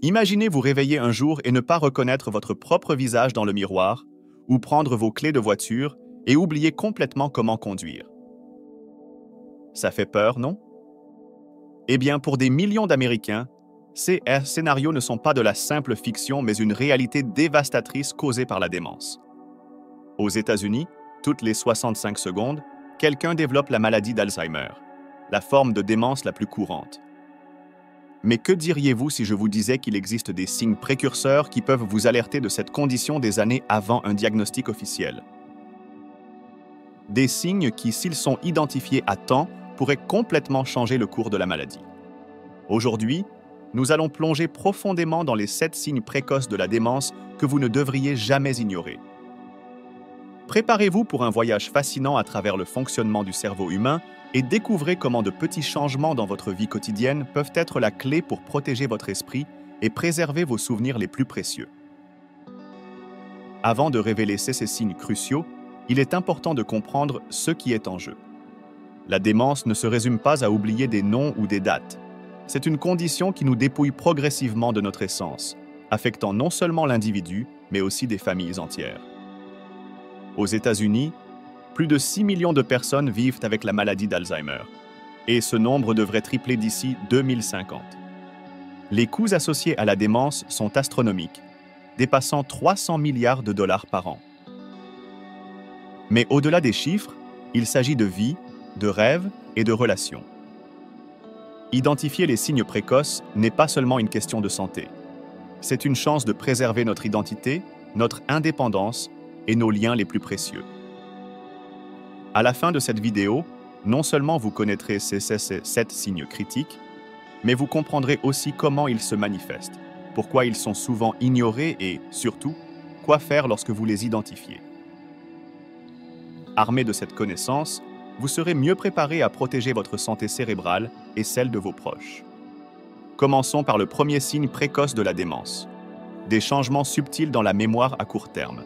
Imaginez vous réveiller un jour et ne pas reconnaître votre propre visage dans le miroir, ou prendre vos clés de voiture et oublier complètement comment conduire. Ça fait peur, non? Eh bien, pour des millions d'Américains, ces scénarios ne sont pas de la simple fiction, mais une réalité dévastatrice causée par la démence. Aux États-Unis, toutes les 65 secondes, quelqu'un développe la maladie d'Alzheimer, la forme de démence la plus courante. Mais que diriez-vous si je vous disais qu'il existe des signes précurseurs qui peuvent vous alerter de cette condition des années avant un diagnostic officiel? Des signes qui, s'ils sont identifiés à temps, pourraient complètement changer le cours de la maladie. Aujourd'hui, nous allons plonger profondément dans les 7 signes précoces de la démence que vous ne devriez jamais ignorer. Préparez-vous pour un voyage fascinant à travers le fonctionnement du cerveau humain et découvrez comment de petits changements dans votre vie quotidienne peuvent être la clé pour protéger votre esprit et préserver vos souvenirs les plus précieux. Avant de révéler ces signes cruciaux, il est important de comprendre ce qui est en jeu. La démence ne se résume pas à oublier des noms ou des dates. C'est une condition qui nous dépouille progressivement de notre essence, affectant non seulement l'individu, mais aussi des familles entières. Aux États-Unis, plus de 6 millions de personnes vivent avec la maladie d'Alzheimer, et ce nombre devrait tripler d'ici 2050. Les coûts associés à la démence sont astronomiques, dépassant 300 milliards de dollars par an. Mais au-delà des chiffres, il s'agit de vie, de rêves et de relations. Identifier les signes précoces n'est pas seulement une question de santé. C'est une chance de préserver notre identité, notre indépendance et nos liens les plus précieux. À la fin de cette vidéo, non seulement vous connaîtrez ces 7 signes critiques, mais vous comprendrez aussi comment ils se manifestent, pourquoi ils sont souvent ignorés et, surtout, quoi faire lorsque vous les identifiez. Armé de cette connaissance, vous serez mieux préparé à protéger votre santé cérébrale et celle de vos proches. Commençons par le premier signe précoce de la démence, des changements subtils dans la mémoire à court terme.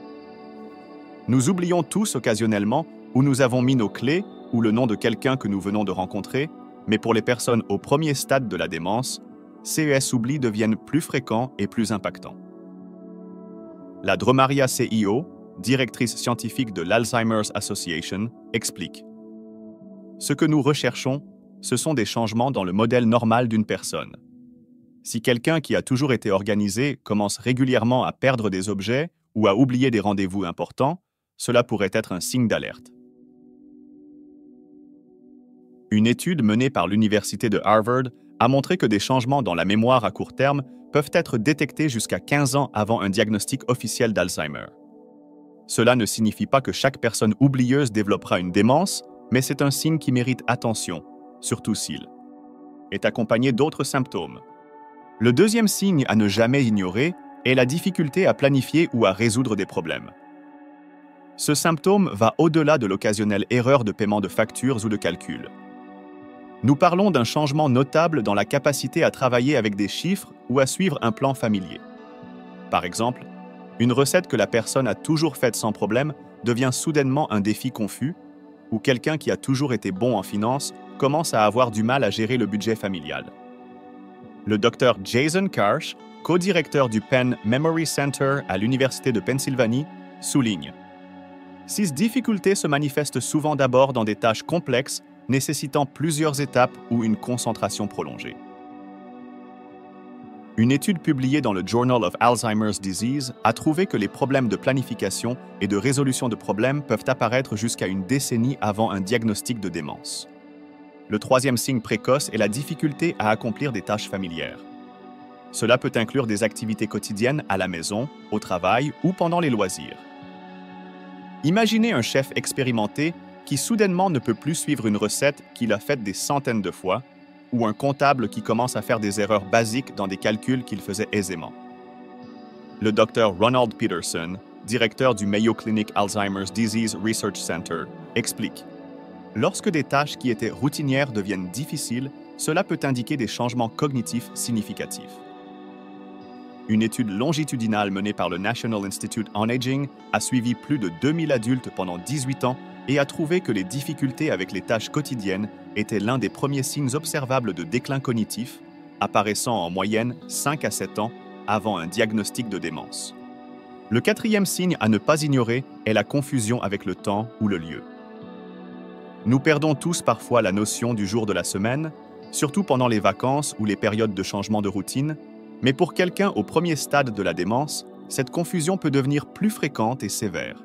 Nous oublions tous occasionnellement où nous avons mis nos clés ou le nom de quelqu'un que nous venons de rencontrer, mais pour les personnes au premier stade de la démence, ces oublis deviennent plus fréquents et plus impactants. La Dromaria CIO, directrice scientifique de l'Alzheimer's Association, explique: ce que nous recherchons, ce sont des changements dans le modèle normal d'une personne. Si quelqu'un qui a toujours été organisé commence régulièrement à perdre des objets ou à oublier des rendez-vous importants, cela pourrait être un signe d'alerte. Une étude menée par l'Université de Harvard a montré que des changements dans la mémoire à court terme peuvent être détectés jusqu'à 15 ans avant un diagnostic officiel d'Alzheimer. Cela ne signifie pas que chaque personne oublieuse développera une démence, mais c'est un signe qui mérite attention, surtout s'il est accompagné d'autres symptômes. Le deuxième signe à ne jamais ignorer est la difficulté à planifier ou à résoudre des problèmes. Ce symptôme va au-delà de l'occasionnelle erreur de paiement de factures ou de calcul. Nous parlons d'un changement notable dans la capacité à travailler avec des chiffres ou à suivre un plan familier. Par exemple, une recette que la personne a toujours faite sans problème devient soudainement un défi confus, ou quelqu'un qui a toujours été bon en finance commence à avoir du mal à gérer le budget familial. Le docteur Jason Karsh, co-directeur du Penn Memory Center à l'Université de Pennsylvanie, souligne: ces difficultés se manifestent souvent d'abord dans des tâches complexes nécessitant plusieurs étapes ou une concentration prolongée. Une étude publiée dans le Journal of Alzheimer's Disease a trouvé que les problèmes de planification et de résolution de problèmes peuvent apparaître jusqu'à une décennie avant un diagnostic de démence. Le troisième signe précoce est la difficulté à accomplir des tâches familières. Cela peut inclure des activités quotidiennes à la maison, au travail ou pendant les loisirs. Imaginez un chef expérimenté qui soudainement ne peut plus suivre une recette qu'il a faite des centaines de fois, ou un comptable qui commence à faire des erreurs basiques dans des calculs qu'il faisait aisément. Le docteur Ronald Peterson, directeur du Mayo Clinic Alzheimer's Disease Research Center, explique: lorsque des tâches qui étaient routinières deviennent difficiles, cela peut indiquer des changements cognitifs significatifs. Une étude longitudinale menée par le National Institute on Aging a suivi plus de 2000 adultes pendant 18 ans et a trouvé que les difficultés avec les tâches quotidiennes étaient l'un des premiers signes observables de déclin cognitif, apparaissant en moyenne 5 à 7 ans avant un diagnostic de démence. Le quatrième signe à ne pas ignorer est la confusion avec le temps ou le lieu. Nous perdons tous parfois la notion du jour de la semaine, surtout pendant les vacances ou les périodes de changement de routine, mais pour quelqu'un au premier stade de la démence, cette confusion peut devenir plus fréquente et sévère.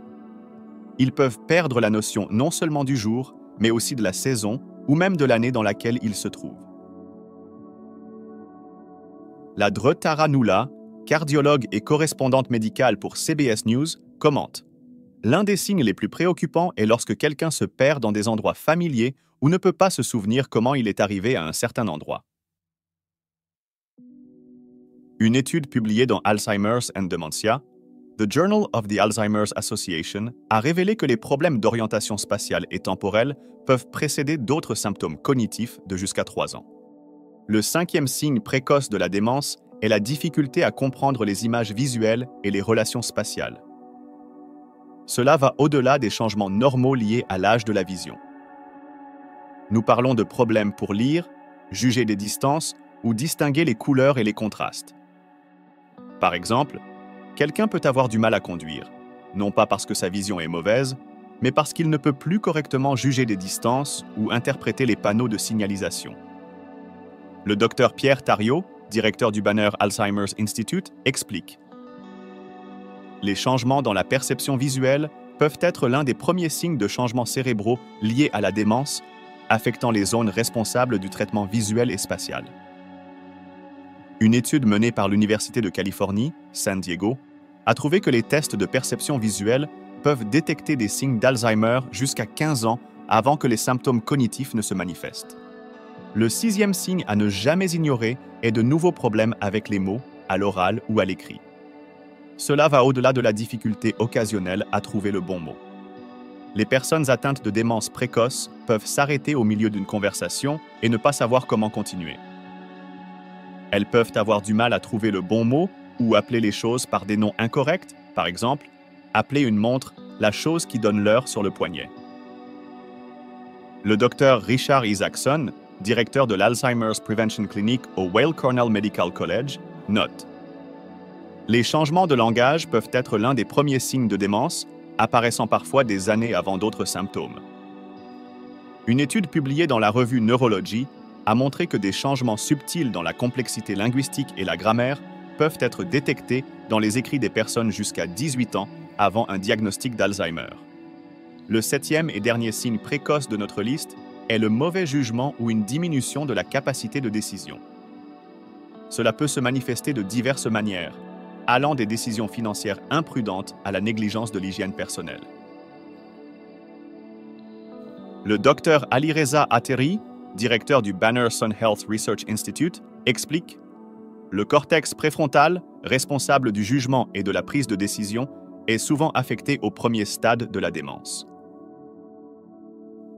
Ils peuvent perdre la notion non seulement du jour, mais aussi de la saison ou même de l'année dans laquelle ils se trouvent. La Dre Tara Nulla, cardiologue et correspondante médicale pour CBS News, commente: l'un des signes les plus préoccupants est lorsque quelqu'un se perd dans des endroits familiers ou ne peut pas se souvenir comment il est arrivé à un certain endroit. Une étude publiée dans Alzheimer's and Dementia, The Journal of the Alzheimer's Association, a révélé que les problèmes d'orientation spatiale et temporelle peuvent précéder d'autres symptômes cognitifs de jusqu'à 3 ans. Le cinquième signe précoce de la démence est la difficulté à comprendre les images visuelles et les relations spatiales. Cela va au-delà des changements normaux liés à l'âge de la vision. Nous parlons de problèmes pour lire, juger des distances ou distinguer les couleurs et les contrastes. Par exemple, quelqu'un peut avoir du mal à conduire, non pas parce que sa vision est mauvaise, mais parce qu'il ne peut plus correctement juger des distances ou interpréter les panneaux de signalisation. Le docteur Pierre Thariot, directeur du Banner Alzheimer's Institute, explique: les changements dans la perception visuelle peuvent être l'un des premiers signes de changements cérébraux liés à la démence, affectant les zones responsables du traitement visuel et spatial. Une étude menée par l'Université de Californie, San Diego, a trouvé que les tests de perception visuelle peuvent détecter des signes d'Alzheimer jusqu'à 15 ans avant que les symptômes cognitifs ne se manifestent. Le sixième signe à ne jamais ignorer est de nouveaux problèmes avec les mots, à l'oral ou à l'écrit. Cela va au-delà de la difficulté occasionnelle à trouver le bon mot. Les personnes atteintes de démence précoce peuvent s'arrêter au milieu d'une conversation et ne pas savoir comment continuer. Elles peuvent avoir du mal à trouver le bon mot ou appeler les choses par des noms incorrects, par exemple, appeler une montre la chose qui donne l'heure sur le poignet. Le docteur Richard Isaacson, directeur de l'Alzheimer's Prevention Clinic au Weill Cornell Medical College, note: les changements de langage peuvent être l'un des premiers signes de démence, apparaissant parfois des années avant d'autres symptômes. Une étude publiée dans la revue Neurology a montré que des changements subtils dans la complexité linguistique et la grammaire peuvent être détectés dans les écrits des personnes jusqu'à 18 ans avant un diagnostic d'Alzheimer. Le septième et dernier signe précoce de notre liste est le mauvais jugement ou une diminution de la capacité de décision. Cela peut se manifester de diverses manières, allant des décisions financières imprudentes à la négligence de l'hygiène personnelle. Le docteur Alireza Atteri, directeur du Banner Sun Health Research Institute, explique: le cortex préfrontal, responsable du jugement et de la prise de décision, est souvent affecté au premier stade de la démence.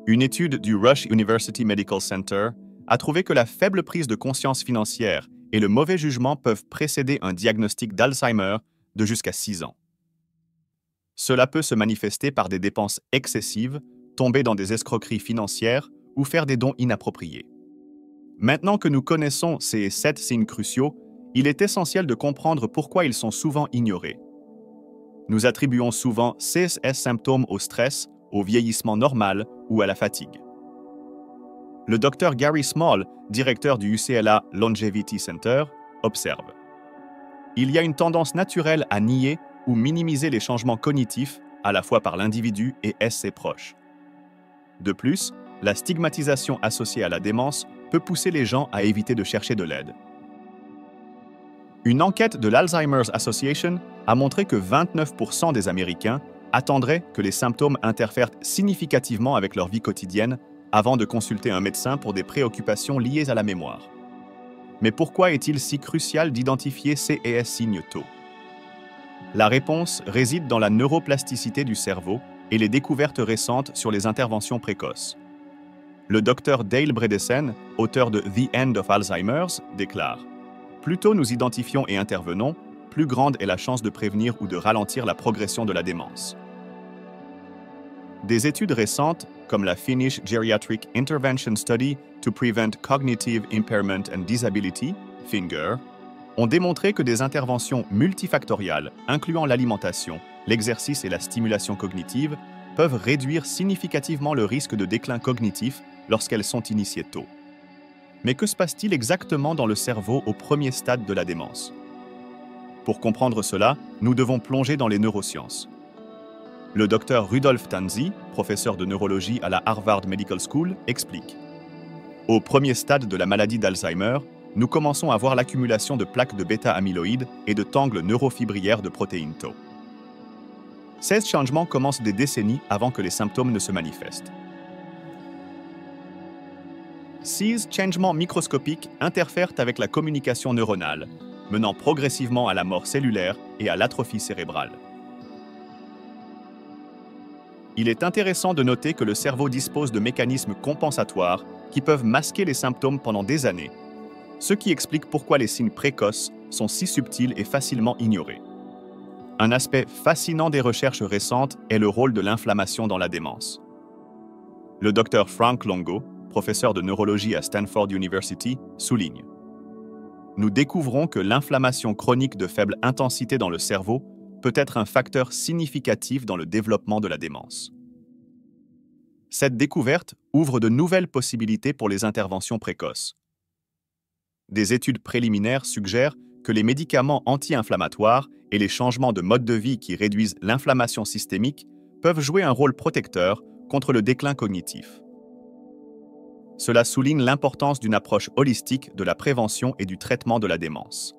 Une étude du Rush University Medical Center a trouvé que la faible prise de conscience financière et le mauvais jugement peuvent précéder un diagnostic d'Alzheimer de jusqu'à 6 ans. Cela peut se manifester par des dépenses excessives, tomber dans des escroqueries financières ou faire des dons inappropriés. Maintenant que nous connaissons ces 7 signes cruciaux, il est essentiel de comprendre pourquoi ils sont souvent ignorés. Nous attribuons souvent ces symptômes au stress, au vieillissement normal ou à la fatigue. Le docteur Gary Small, directeur du UCLA Longevity Center, observe: il y a une tendance naturelle à nier ou minimiser les changements cognitifs, à la fois par l'individu et ses proches. De plus, la stigmatisation associée à la démence peut pousser les gens à éviter de chercher de l'aide. Une enquête de l'Alzheimer's Association a montré que 29% des Américains attendraient que les symptômes interfèrent significativement avec leur vie quotidienne avant de consulter un médecin pour des préoccupations liées à la mémoire. Mais pourquoi est-il si crucial d'identifier ces signes tôt? La réponse réside dans la neuroplasticité du cerveau et les découvertes récentes sur les interventions précoces. Le docteur Dale Bredesen, auteur de The End of Alzheimer's, déclare: plus tôt nous identifions et intervenons, plus grande est la chance de prévenir ou de ralentir la progression de la démence. Des études récentes, comme la Finnish Geriatric Intervention Study to Prevent Cognitive Impairment and Disability, FINGER, ont démontré que des interventions multifactoriales, incluant l'alimentation, l'exercice et la stimulation cognitive, peuvent réduire significativement le risque de déclin cognitif lorsqu'elles sont initiées tôt. Mais que se passe-t-il exactement dans le cerveau au premier stade de la démence? Pour comprendre cela, nous devons plonger dans les neurosciences. Le docteur Rudolf Tanzi, professeur de neurologie à la Harvard Medical School, explique. Au premier stade de la maladie d'Alzheimer, nous commençons à voir l'accumulation de plaques de bêta-amyloïdes et de tangles neurofibrillaires de protéines tau. Ces changements commencent des décennies avant que les symptômes ne se manifestent. Ces changements microscopiques interfèrent avec la communication neuronale, menant progressivement à la mort cellulaire et à l'atrophie cérébrale. Il est intéressant de noter que le cerveau dispose de mécanismes compensatoires qui peuvent masquer les symptômes pendant des années, ce qui explique pourquoi les signes précoces sont si subtils et facilement ignorés. Un aspect fascinant des recherches récentes est le rôle de l'inflammation dans la démence. Le docteur Frank Longo, professeur de neurologie à Stanford University, souligne. Nous découvrons que l'inflammation chronique de faible intensité dans le cerveau peut être un facteur significatif dans le développement de la démence. Cette découverte ouvre de nouvelles possibilités pour les interventions précoces. Des études préliminaires suggèrent que les médicaments anti-inflammatoires et les changements de mode de vie qui réduisent l'inflammation systémique peuvent jouer un rôle protecteur contre le déclin cognitif. Cela souligne l'importance d'une approche holistique de la prévention et du traitement de la démence.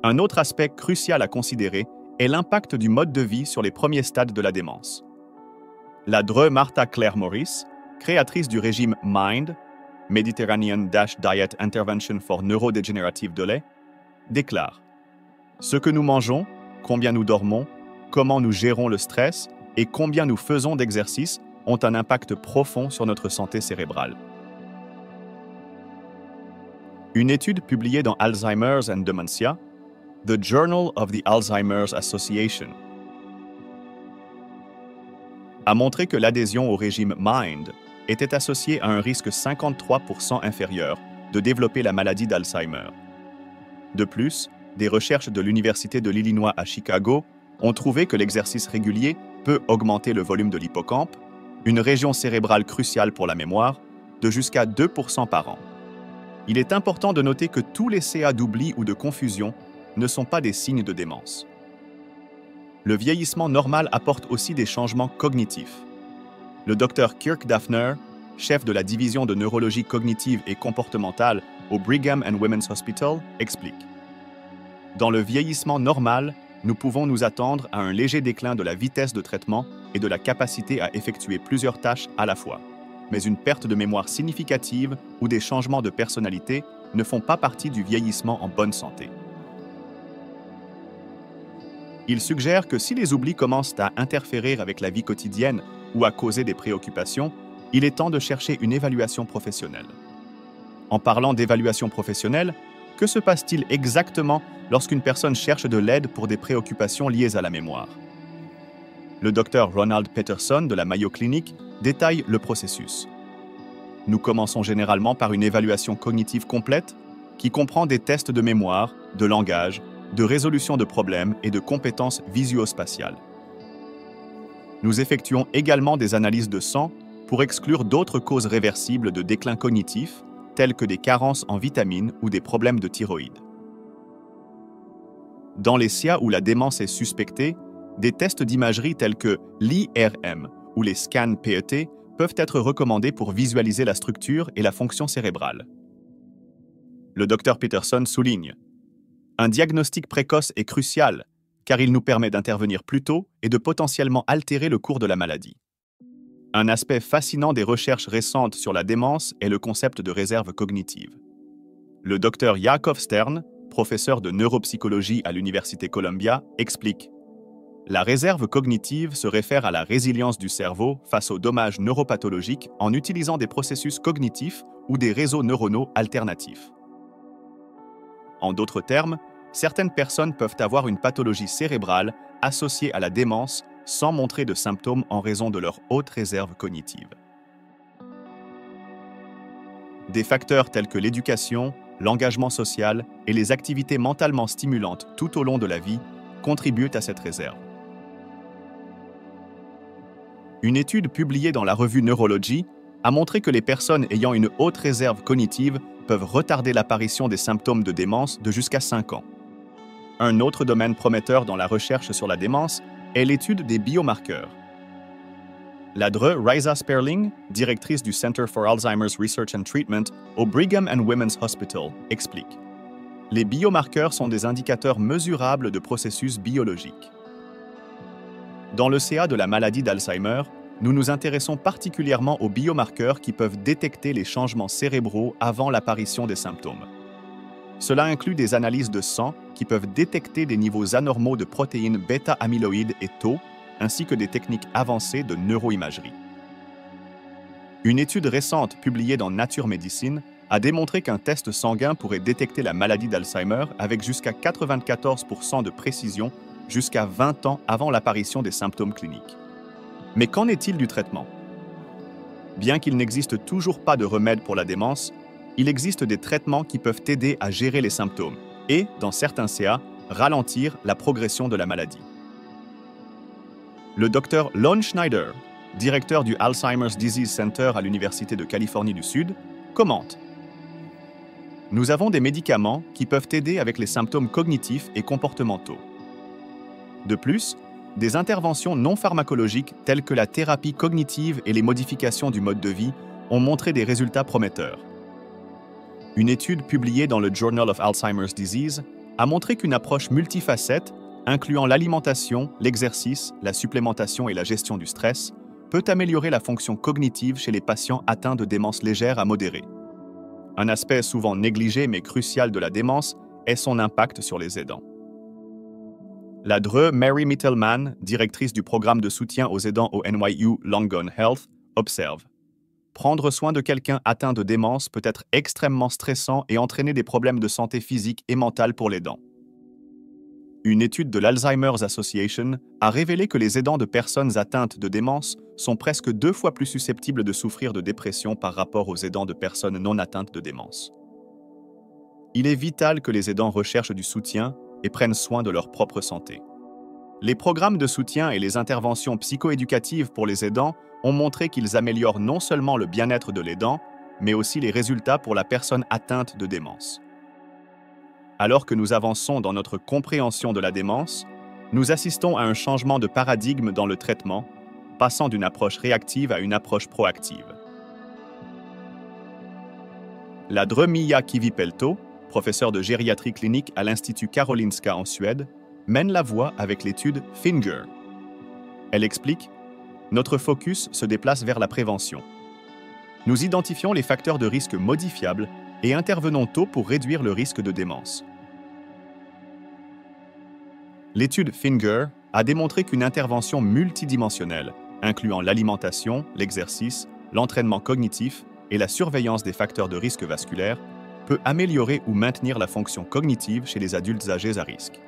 Un autre aspect crucial à considérer est l'impact du mode de vie sur les premiers stades de la démence. La Dre Martha Claire Morris, créatrice du régime MIND, Mediterranean Diet Intervention for Neurodegenerative Delay, déclare « Ce que nous mangeons, combien nous dormons, comment nous gérons le stress et combien nous faisons d'exercice ont un impact profond sur notre santé cérébrale. » Une étude publiée dans Alzheimer's and Dementia, The Journal of the Alzheimer's Association, a montré que l'adhésion au régime MIND était associée à un risque 53% inférieur de développer la maladie d'Alzheimer. De plus, des recherches de l'Université de l'Illinois à Chicago ont trouvé que l'exercice régulier peut augmenter le volume de l'hippocampe, une région cérébrale cruciale pour la mémoire, de jusqu'à 2% par an. Il est important de noter que tous les CA d'oubli ou de confusion ne sont pas des signes de démence. Le vieillissement normal apporte aussi des changements cognitifs. Le docteur Kirk Daphner, chef de la division de neurologie cognitive et comportementale au Brigham and Women's Hospital, explique. Dans le vieillissement normal, nous pouvons nous attendre à un léger déclin de la vitesse de traitement et de la capacité à effectuer plusieurs tâches à la fois. Mais une perte de mémoire significative ou des changements de personnalité ne font pas partie du vieillissement en bonne santé. Il suggère que si les oublis commencent à interférer avec la vie quotidienne ou à causer des préoccupations, il est temps de chercher une évaluation professionnelle. En parlant d'évaluation professionnelle, que se passe-t-il exactement lorsqu'une personne cherche de l'aide pour des préoccupations liées à la mémoire? Le docteur Ronald Peterson de la Mayo Clinic détaille le processus. Nous commençons généralement par une évaluation cognitive complète qui comprend des tests de mémoire, de langage, de résolution de problèmes et de compétences visuospatiales. Nous effectuons également des analyses de sang pour exclure d'autres causes réversibles de déclin cognitif, telles que des carences en vitamines ou des problèmes de thyroïde. Dans les CA où la démence est suspectée, des tests d'imagerie tels que l'IRM ou les scans PET peuvent être recommandés pour visualiser la structure et la fonction cérébrale. Le docteur Peterson souligne « Un diagnostic précoce est crucial car il nous permet d'intervenir plus tôt et de potentiellement altérer le cours de la maladie. » Un aspect fascinant des recherches récentes sur la démence est le concept de réserve cognitive. Le docteur Yakov Stern, professeur de neuropsychologie à l'Université Columbia, explique « La réserve cognitive se réfère à la résilience du cerveau face aux dommages neuropathologiques en utilisant des processus cognitifs ou des réseaux neuronaux alternatifs. » En d'autres termes, certaines personnes peuvent avoir une pathologie cérébrale associée à la démence sans montrer de symptômes en raison de leur haute réserve cognitive. Des facteurs tels que l'éducation, l'engagement social et les activités mentalement stimulantes tout au long de la vie contribuent à cette réserve. Une étude publiée dans la revue Neurology a montré que les personnes ayant une haute réserve cognitive peuvent retarder l'apparition des symptômes de démence de jusqu'à 5 ans. Un autre domaine prometteur dans la recherche sur la démence est l'étude des biomarqueurs. La Dre Risa Sperling, directrice du Center for Alzheimer's Research and Treatment au Brigham and Women's Hospital, explique. Les biomarqueurs sont des indicateurs mesurables de processus biologiques. Dans le CA de la maladie d'Alzheimer, nous nous intéressons particulièrement aux biomarqueurs qui peuvent détecter les changements cérébraux avant l'apparition des symptômes. Cela inclut des analyses de sang qui peuvent détecter des niveaux anormaux de protéines bêta-amyloïdes et tau, ainsi que des techniques avancées de neuroimagerie. Une étude récente publiée dans Nature Medicine a démontré qu'un test sanguin pourrait détecter la maladie d'Alzheimer avec jusqu'à 94% de précision jusqu'à 20 ans avant l'apparition des symptômes cliniques. Mais qu'en est-il du traitement? Bien qu'il n'existe toujours pas de remède pour la démence, il existe des traitements qui peuvent aider à gérer les symptômes et, dans certains CA, ralentir la progression de la maladie. Le docteur Lon Schneider, directeur du Alzheimer's Disease Center à l'Université de Californie du Sud, commente. Nous avons des médicaments qui peuvent aider avec les symptômes cognitifs et comportementaux. De plus, des interventions non pharmacologiques telles que la thérapie cognitive et les modifications du mode de vie ont montré des résultats prometteurs. Une étude publiée dans le Journal of Alzheimer's Disease a montré qu'une approche multifacette, incluant l'alimentation, l'exercice, la supplémentation et la gestion du stress, peut améliorer la fonction cognitive chez les patients atteints de démence légère à modérée. Un aspect souvent négligé mais crucial de la démence est son impact sur les aidants. La Dre Mary Mittelman, directrice du programme de soutien aux aidants au NYU Langone Health, observe. Prendre soin de quelqu'un atteint de démence peut être extrêmement stressant et entraîner des problèmes de santé physique et mentale pour l'aidant. Une étude de l'Alzheimer's Association a révélé que les aidants de personnes atteintes de démence sont presque 2 fois plus susceptibles de souffrir de dépression par rapport aux aidants de personnes non atteintes de démence. Il est vital que les aidants recherchent du soutien et prennent soin de leur propre santé. Les programmes de soutien et les interventions psychoéducatives pour les aidants ont montré qu'ils améliorent non seulement le bien-être de l'aidant, mais aussi les résultats pour la personne atteinte de démence. Alors que nous avançons dans notre compréhension de la démence, nous assistons à un changement de paradigme dans le traitement, passant d'une approche réactive à une approche proactive. La Dre Mia Kivipelto, professeure de gériatrie clinique à l'Institut Karolinska en Suède, mène la voie avec l'étude FINGER. Elle explique « Notre focus se déplace vers la prévention. Nous identifions les facteurs de risque modifiables et intervenons tôt pour réduire le risque de démence. » L'étude FINGER a démontré qu'une intervention multidimensionnelle, incluant l'alimentation, l'exercice, l'entraînement cognitif et la surveillance des facteurs de risque vasculaire, peut améliorer ou maintenir la fonction cognitive chez les adultes âgés à risque.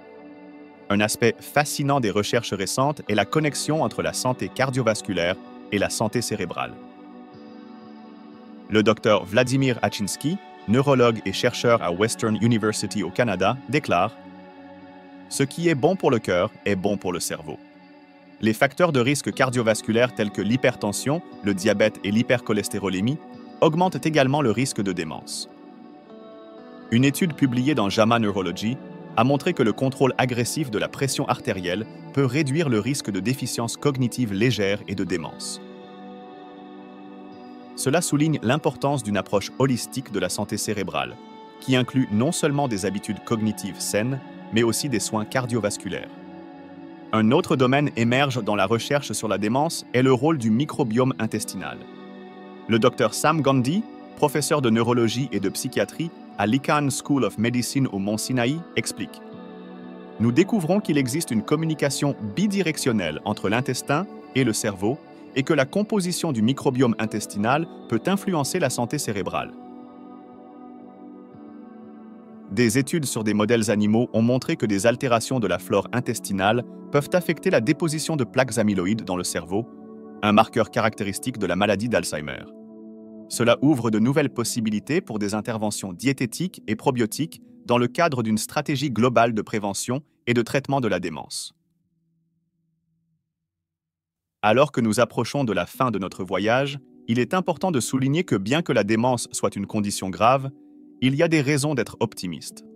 Un aspect fascinant des recherches récentes est la connexion entre la santé cardiovasculaire et la santé cérébrale. Le docteur Vladimir Achinsky, neurologue et chercheur à Western University au Canada, déclare « Ce qui est bon pour le cœur est bon pour le cerveau. Les facteurs de risque cardiovasculaire tels que l'hypertension, le diabète et l'hypercholestérolémie augmentent également le risque de démence. » Une étude publiée dans JAMA Neurology a montré que le contrôle agressif de la pression artérielle peut réduire le risque de déficience cognitive légère et de démence. Cela souligne l'importance d'une approche holistique de la santé cérébrale, qui inclut non seulement des habitudes cognitives saines, mais aussi des soins cardiovasculaires. Un autre domaine émerge dans la recherche sur la démence est le rôle du microbiome intestinal. Le Dr Sam Gandhi, professeur de neurologie et de psychiatrie à l'Icahn School of Medicine au Mont Sinaï, explique « Nous découvrons qu'il existe une communication bidirectionnelle entre l'intestin et le cerveau et que la composition du microbiome intestinal peut influencer la santé cérébrale. » Des études sur des modèles animaux ont montré que des altérations de la flore intestinale peuvent affecter la déposition de plaques amyloïdes dans le cerveau, un marqueur caractéristique de la maladie d'Alzheimer. Cela ouvre de nouvelles possibilités pour des interventions diététiques et probiotiques dans le cadre d'une stratégie globale de prévention et de traitement de la démence. Alors que nous approchons de la fin de notre voyage, il est important de souligner que bien que la démence soit une condition grave, il y a des raisons d'être optimiste.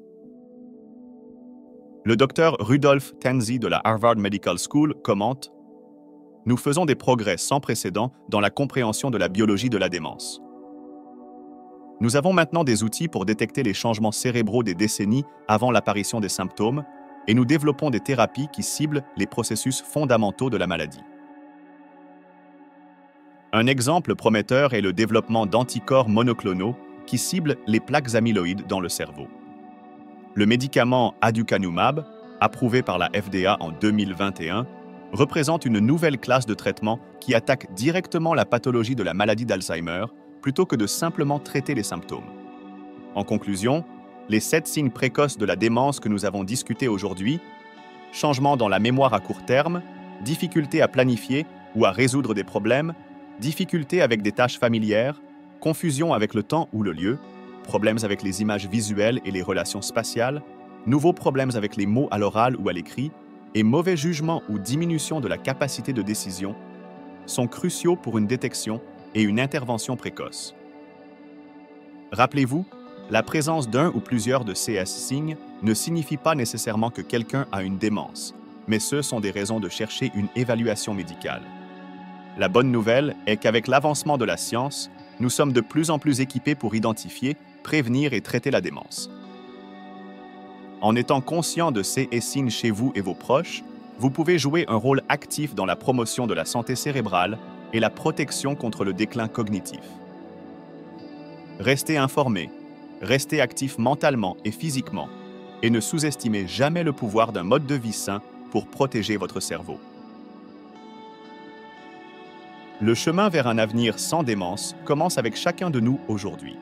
Le docteur Rudolph Tanzi de la Harvard Medical School commente « Nous faisons des progrès sans précédent dans la compréhension de la biologie de la démence. Nous avons maintenant des outils pour détecter les changements cérébraux des décennies avant l'apparition des symptômes et nous développons des thérapies qui ciblent les processus fondamentaux de la maladie. » Un exemple prometteur est le développement d'anticorps monoclonaux qui ciblent les plaques amyloïdes dans le cerveau. Le médicament aducanumab, approuvé par la FDA en 2021, représente une nouvelle classe de traitement qui attaque directement la pathologie de la maladie d'Alzheimer plutôt que de simplement traiter les symptômes. En conclusion, les 7 signes précoces de la démence que nous avons discutés aujourd'hui, changement dans la mémoire à court terme, difficulté à planifier ou à résoudre des problèmes, difficultés avec des tâches familières, confusion avec le temps ou le lieu, problèmes avec les images visuelles et les relations spatiales, nouveaux problèmes avec les mots à l'oral ou à l'écrit, et mauvais jugement ou diminution de la capacité de décision, sont cruciaux pour une détection et une intervention précoce. Rappelez-vous, la présence d'un ou plusieurs de ces signes ne signifie pas nécessairement que quelqu'un a une démence, mais ce sont des raisons de chercher une évaluation médicale. La bonne nouvelle est qu'avec l'avancement de la science, nous sommes de plus en plus équipés pour identifier, prévenir et traiter la démence. En étant conscient de ces signes chez vous et vos proches, vous pouvez jouer un rôle actif dans la promotion de la santé cérébrale et la protection contre le déclin cognitif. Restez informés, restez actifs mentalement et physiquement, et ne sous-estimez jamais le pouvoir d'un mode de vie sain pour protéger votre cerveau. Le chemin vers un avenir sans démence commence avec chacun de nous aujourd'hui.